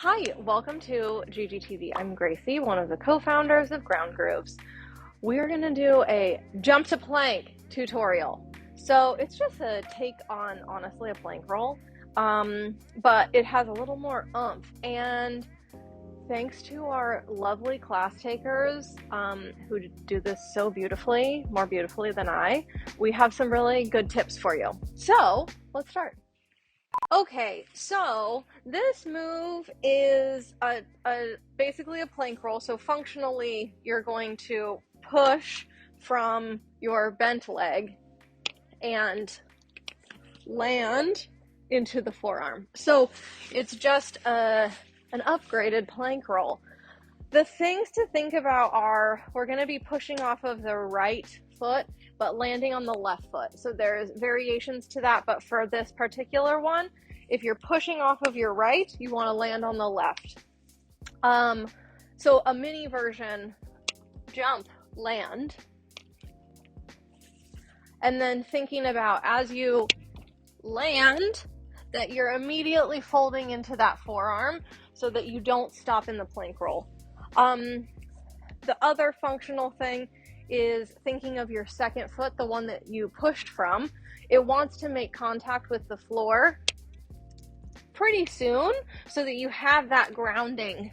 Hi, welcome to GGTV. I'm Gracie, one of the co-founders of Ground Grooves. We're going to do a jump to plank tutorial. So it's just a take on, honestly, a plank roll, but it has a little more oomph. And thanks to our lovely class takers who do this so beautifully, more beautifully than I, we have some really good tips for you. So let's start. Okay, so this move is basically a plank roll. So functionally, you're going to push from your bent leg and land into the forearm. So it's just an upgraded plank roll. The things to think about are we're going to be pushing off of the right foot but landing on the left foot. So there's variations to that, but for this particular one, if you're pushing off of your right, you want to land on the left. So a mini version, jump, land, and then thinking about as you land that you're immediately folding into that forearm so that you don't stop in the plank roll. The other functional thing is thinking of your second foot, the one that you pushed from. It wants to make contact with the floor pretty soon so that you have that grounding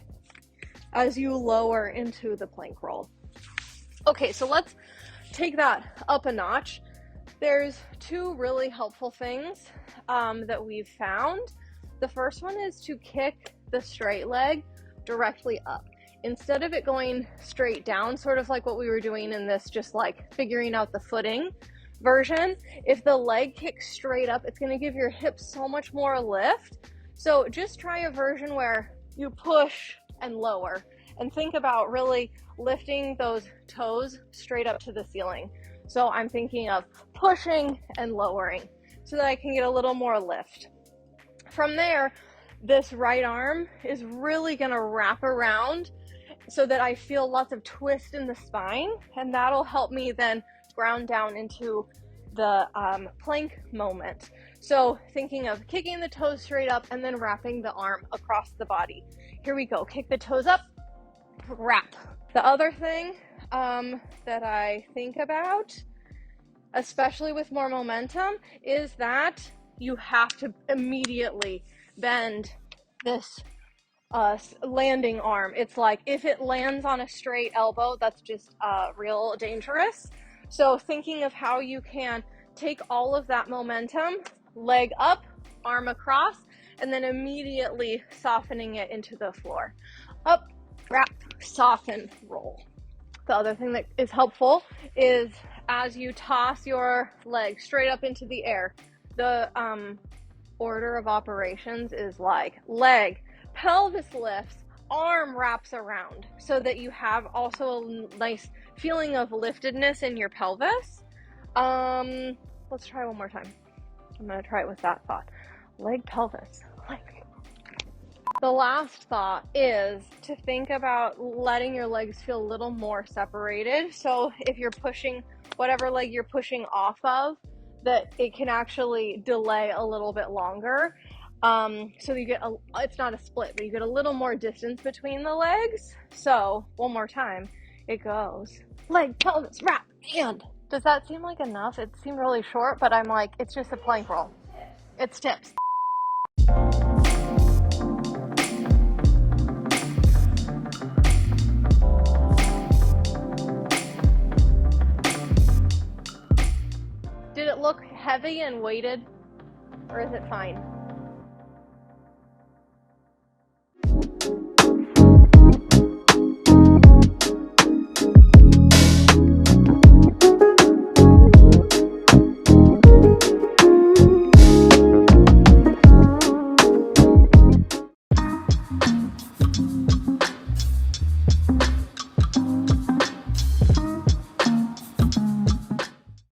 as you lower into the plank roll. Okay, so let's take that up a notch. There's two really helpful things that we've found. The first one is to kick the straight leg directly up. Instead of it going straight down, sort of like what we were doing in this, just like figuring out the footing version, if the leg kicks straight up, it's going to give your hips so much more lift. So just try a version where you push and lower and think about really lifting those toes straight up to the ceiling. So I'm thinking of pushing and lowering so that I can get a little more lift. From there, this right arm is really going to wrap around so that I feel lots of twist in the spine, and that'll help me then ground down into the plank moment. So thinking of kicking the toes straight up and then wrapping the arm across the body. Here we go. Kick the toes up, wrap. The other thing that I think about, especially with more momentum, is that you have to immediately bend this landing arm. It's like if it lands on a straight elbow, that's just real dangerous. So thinking of how you can take all of that momentum, leg up, arm across, and then immediately softening it into the floor. Up, wrap, soften, roll. The other thing that is helpful is as you toss your leg straight up into the air, the order of operations is like leg, pelvis lifts, arm wraps around so that you have also a nice feeling of liftedness in your pelvis. Let's try one more time. I'm going to try it with that thought. Leg, pelvis, leg. The last thought is to think about letting your legs feel a little more separated. So if you're pushing whatever leg you're pushing off of, that it can actually delay a little bit longer. So you get it's not a split, but you get a little more distance between the legs. So one more time, it goes leg, pelvis, wrap, and. Does that seem like enough? It seemed really short, but I'm like, it's just a plank roll. It's tips. Did it look heavy and weighted, or is it fine?